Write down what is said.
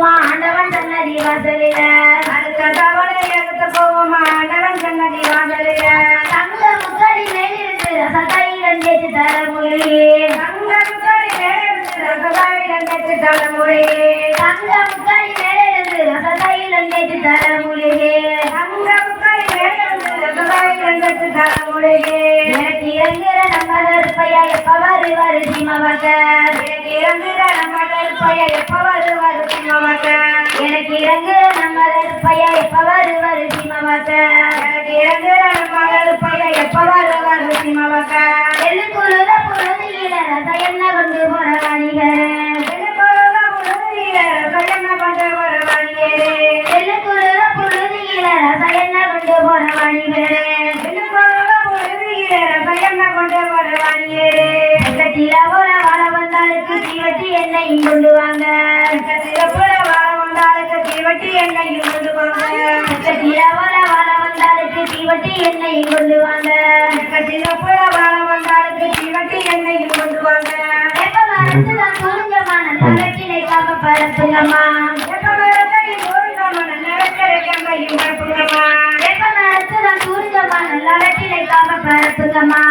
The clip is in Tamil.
போவோமா ஆண்டவன் சன்னதி வாசலில அடுத்த தவணை எடுத்து போவோமா ஆண்டவன் சன்னதி வாசலில தங்க முக்காடி மேலிருந்து ரசதாயிரம் கேட்டு தரமொழியே தங்க முக்காடி மேலிருந்து ரசதாயிரம் கேட்டு தரமொழியே தங்க முக்காடி மேலிருந்து ரசதாயிரம் கேட்டு தரமொழியே தங்க முக்காடி மேலிருந்து ரசதாயிரம் கேட்டு தரமொழியே எனக்கு இறங்குற நம்ம கருப்பையா எப்ப வருவாரு சிம்மவாக்க எனக்கு இறங்குற நம்ம கருப்பையா எப்ப வருவாரு சிம்மவாக்க எனக்கு இறங்குற நம்ம கருப்பையா எப்ப வருவாரு சிம்மவாக்க எனக்கு இறங்குற நம்ம கருப்பையா எப்ப வருவாரு சிம்மவாக்க எள்ளுக்குழுத பொழுதியில ரசம் கொண்டு போற வாணிகரே எள்ளுக்குழுத பொழுதியில ரசம் கொண்டு போற வாணிகரே எள்ளுக்குழுத பொழுதியில ரசம் கொண்டு போற வாணிகரே எள்ளுக்குழுத பொழுதியில ரசம் கொண்டு போற வாணிகரே கட்டில போல வாழ வந்தாளுக்கு தீவட்டி எண்ணெயும் கொண்டு வாங்க கட்டில போல வாழ வந்தாளுக்கு தீவட்டி எண்ணெயும் கொண்டு வாங்க கட்டில போல வாழ வந்தாளுக்கு தீவட்டி எண்ணெயும் கொண்டு வாங்க கட்டில போல வாழ வந்தாளுக்கு தீவட்டி எண்ணெயும் கொண்டு வாங்க எப்ப மரத்து தான் தூருங்கம்மா நல்ல வெட்டிலை காம பரப்புங்கம்மா எப்ப மரத்தையும் தூருங்கம்மா நல்ல வெட்டிலை காமையும் பரப்புங்கம்மா எப்ப மரத்து தான் தூருங்கம்மா நல்ல வெட்டிலை காம பரப்புங்கம்மா